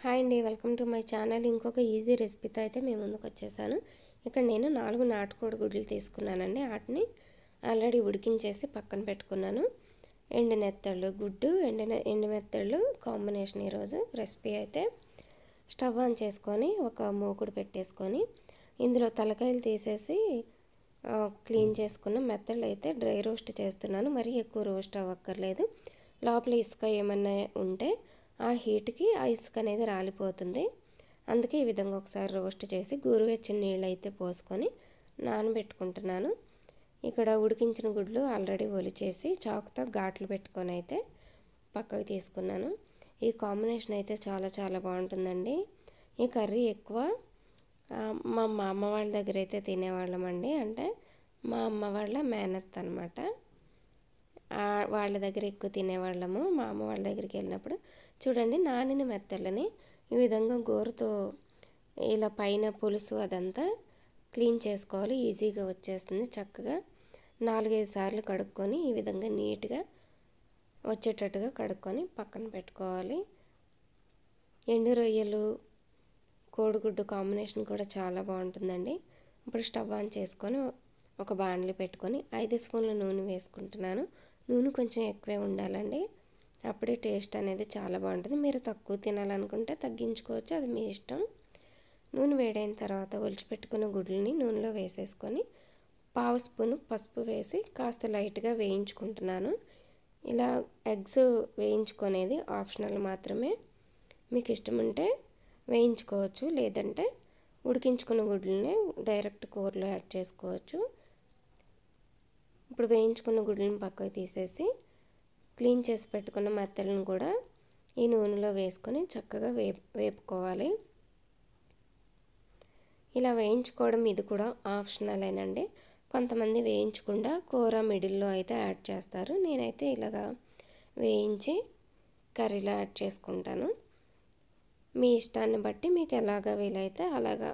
Hi అండి, welcome to my channel. ఇంకొక easy రెసిపీతో అయితే మేము ముందుకు వచ్చేసాను. ఇక్కడ నేను 4 నాటుకోడి గుడ్లు తీసుకున్నానండి. వాటిని ఆల్రెడీ ఉడికించేసి పక్కన పెట్టుకున్నాను. ఎండు నెత్తళ్ళు, గుడ్డు, ఎండు మెత్తళ్ళు కాంబినేషన్ ఈరోజు రెసిపీ అయితే. స్టవ్ ఆన్ చేసుకొని ఒక మూకుడు పెట్టేసుకొని ఇందులో తలకాయలు తీసేసి క్లీన్ చేసుకున్న మెత్తళ్ళు అయితే డ్రై రోస్ట్ చేస్తున్నాను. మరీ ఎక్కువ రోస్ట్ అవ్వక్కర్లేదు. లోపల ఇసుక ఏమన్నా ఉంటే ఆ హీట్కి ఆ ఇసుక అనేది రాలిపోతుంది. అందుకే ఈ విధంగా ఒకసారి రోస్ట్ చేసి గోరువెచ్చని నీళ్ళు అయితే పోసుకొని నానబెట్టుకుంటున్నాను. ఇక్కడ ఉడికించిన గుడ్లు ఆల్రెడీ ఒలిచేసి చాకుతో ఘాట్లు పెట్టుకొని అయితే పక్కకు తీసుకున్నాను. ఈ కాంబినేషన్ అయితే చాలా చాలా బాగుంటుందండి. ఈ కర్రీ ఎక్కువ మా అమ్మ వాళ్ళ దగ్గర అయితే తినేవాళ్ళమండి. అంటే మా అమ్మ వాళ్ళ మేనత్త అనమాట. వాళ్ళ దగ్గర ఎక్కువ తినేవాళ్ళము. మా అమ్మ వాళ్ళ దగ్గరికి వెళ్ళినప్పుడు చూడండి, నానిన మెత్తళ్ళని ఈ విధంగా గోరుతో ఇలా పైన పులుసు అదంతా క్లీన్ చేసుకోవాలి. ఈజీగా వచ్చేస్తుంది. చక్కగా 4-5 సార్లు కడుక్కొని ఈ విధంగా నీట్గా వచ్చేటట్టుగా కడుక్కొని పక్కన పెట్టుకోవాలి. ఎండు రొయ్యలు కోడిగుడ్డు కాంబినేషన్ కూడా చాలా బాగుంటుందండి. ఇప్పుడు స్టవ్ ఆన్ చేసుకొని ఒక బాండ్లీ పెట్టుకొని 5 స్పూన్ల నూనె వేసుకుంటున్నాను. నూనె కొంచెం ఎక్కువే ఉండాలండి. అప్పుడే టేస్ట్ అనేది చాలా బాగుంటుంది. మీరు తక్కువ తినాలనుకుంటే తగ్గించుకోవచ్చు, అది మీ ఇష్టం. నూనె వేడైన తర్వాత ఒలిచిపెట్టుకున్న గుడ్లని నూనెలో వేసేసుకొని 1/2 స్పూను పసుపు వేసి కాస్త లైట్గా వేయించుకుంటున్నాను. ఇలా ఎగ్స్ వేయించుకునేది ఆప్షనల్ మాత్రమే. మీకు ఇష్టం ఉంటే వేయించుకోవచ్చు, లేదంటే ఉడికించుకున్న గుడ్లని డైరెక్ట్ కూరలో యాడ్ చేసుకోవచ్చు. ఇప్పుడు వేయించుకున్న గుడ్లను పక్కకు తీసేసి క్లీన్ చేసి పెట్టుకున్న మెత్తలను కూడా ఈ నూనెలో వేసుకొని చక్కగా వేపుకోవాలి. ఇలా వేయించుకోవడం ఇది కూడా ఆప్షనలేనండి. కొంతమంది వేయించకుండా కూర మిడిల్లో అయితే యాడ్ చేస్తారు. నేనైతే ఇలాగా వేయించి కర్రీలో యాడ్ చేసుకుంటాను. మీ ఇష్టాన్ని బట్టి మీకు ఎలాగా వీలైతే అలాగా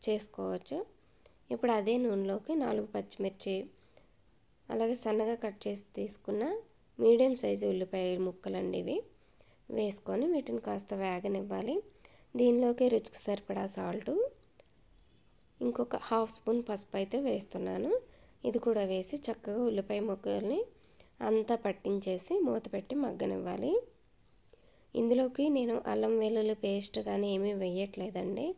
చేసుకోవచ్చు. ఇప్పుడు అదే నూనెలోకి 4 పచ్చిమిర్చి, అలాగే సన్నగా కట్ చేసి తీసుకున్న మీడియం సైజు ఉల్లిపాయ ముక్కలండి ఇవి వేసుకొని వీటిని కాస్త వేగనివ్వాలి. దీనిలోకి రుచికి సరిపడా సాల్టు, ఇంకొక 1/2 స్పూన్ పసుపు అయితే వేస్తున్నాను. ఇది కూడా వేసి చక్కగా ఉల్లిపాయ ముక్కల్ని అంతా పట్టించేసి మూత పెట్టి మగ్గనివ్వాలి. ఇందులోకి నేను అల్లం వెల్లుల్లి పేస్ట్ కానీ ఏమీ వేయట్లేదండి.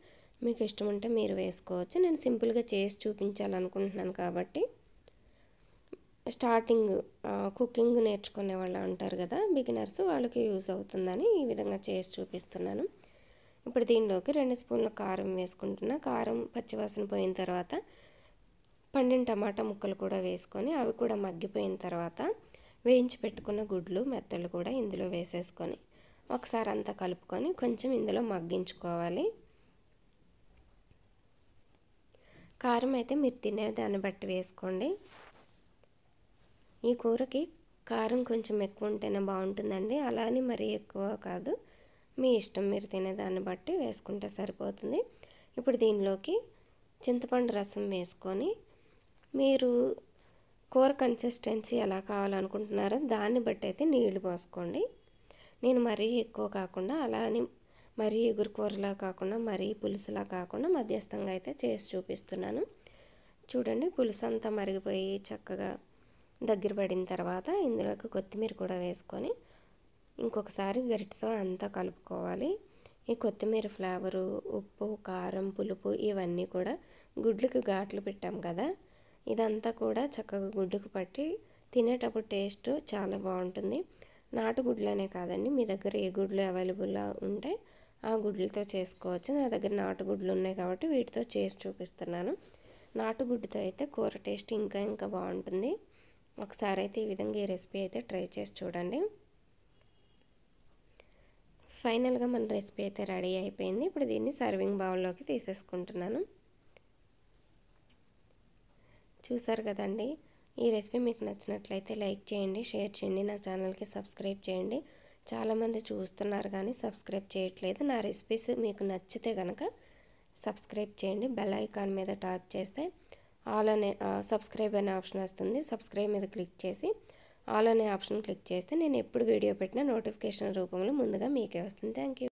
మీకు ఇష్టం ఉంటే మీరు వేసుకోవచ్చు. నేను సింపుల్గా చేసి చూపించాలనుకుంటున్నాను కాబట్టి. స్టార్టింగ్ కుకింగ్ నేర్చుకునే వాళ్ళు ఉంటారు కదా, బిగినర్స్, వాళ్ళకి యూజ్ అవుతుందని ఈ విధంగా చేసి చూపిస్తున్నాను. ఇప్పుడు దీనిలోకి 2 స్పూన్ల కారం వేసుకుంటున్నా. కారం పచ్చివాసన పోయిన తర్వాత పండిన టమాటా ముక్కలు కూడా వేసుకొని అవి కూడా మగ్గిపోయిన తర్వాత వేయించి పెట్టుకున్న గుడ్లు మెత్తలు కూడా ఇందులో వేసేసుకొని ఒకసారి అంతా కలుపుకొని కొంచెం ఇందులో మగ్గించుకోవాలి. కారం అయితే మీరు తినే దాన్ని బట్టి వేసుకోండి. ఈ కూరకి కారం కొంచెం ఎక్కువ ఉంటేనే బాగుంటుందండి. అలా అని మరీ ఎక్కువ కాదు, మీ ఇష్టం. మీరు తినేదాన్ని బట్టి వేసుకుంటే సరిపోతుంది. ఇప్పుడు దీనిలోకి చింతపండు రసం వేసుకొని మీరు కూర కన్సిస్టెన్సీ ఎలా కావాలనుకుంటున్నారో దాన్ని బట్టి అయితే నీళ్లు పోసుకోండి. నేను మరీ ఎక్కువ కాకుండా, అలా అని మరీ ఎగురు కూరలా కాకుండా, మరీ పులుసులా కాకుండా మధ్యస్థంగా అయితే చేసి చూపిస్తున్నాను. చూడండి, పులుసు అంతా మరిగిపోయి చక్కగా దగ్గర పడిన తర్వాత ఇందులోకి కొత్తిమీర కూడా వేసుకొని ఇంకొకసారి గరిటెతో అంతా కలుపుకోవాలి. ఈ కొత్తిమీర ఫ్లేవరు, ఉప్పు, కారం, పులుపు ఇవన్నీ కూడా గుడ్లకు ఘాట్లు పెట్టాం కదా, ఇదంతా కూడా చక్కగా గుడ్డుకు పట్టి తినేటప్పుడు టేస్ట్ చాలా బాగుంటుంది. నాటు గుడ్లనే కాదండి, మీ దగ్గర ఏ గుడ్లు అవైలబుల్గా ఉంటే ఆ గుడ్లతో చేసుకోవచ్చు. నా దగ్గర నాటు గుడ్లు ఉన్నాయి కాబట్టి వీటితో చేసి చూపిస్తున్నాను. నాటు గుడ్డుతో అయితే కూర టేస్ట్ ఇంకా బాగుంటుంది. ఒకసారి అయితే ఈ విధంగా ఈ రెసిపీ అయితే ట్రై చేసి చూడండి. ఫైనల్గా మన రెసిపీ అయితే రెడీ అయిపోయింది. ఇప్పుడు దీన్ని సర్వింగ్ బౌల్లోకి తీసేసుకుంటున్నాను. చూసారు కదండి, ఈ రెసిపీ మీకు నచ్చినట్లయితే లైక్ చేయండి, షేర్ చేయండి, నా ఛానల్కి సబ్స్క్రైబ్ చేయండి. చాలామంది చూస్తున్నారు కానీ సబ్స్క్రైబ్ చేయట్లేదు. నా రెసిపీస్ మీకు నచ్చితే కనుక సబ్స్క్రైబ్ చేయండి. బెల్ ఐకాన్ మీద ట్యాప్ చేస్తే ఆల్ అనే సబ్స్క్రైబ్ అనే ఆప్షన్ వస్తుంది. సబ్స్క్రైబ్ మీద క్లిక్ చేసి ఆల్ అనే ఆప్షన్ క్లిక్ చేస్తే నేను ఎప్పుడు వీడియో పెట్టినా నోటిఫికేషన్ రూపంలో ముందుగా మీకే వస్తుంది. Thank you.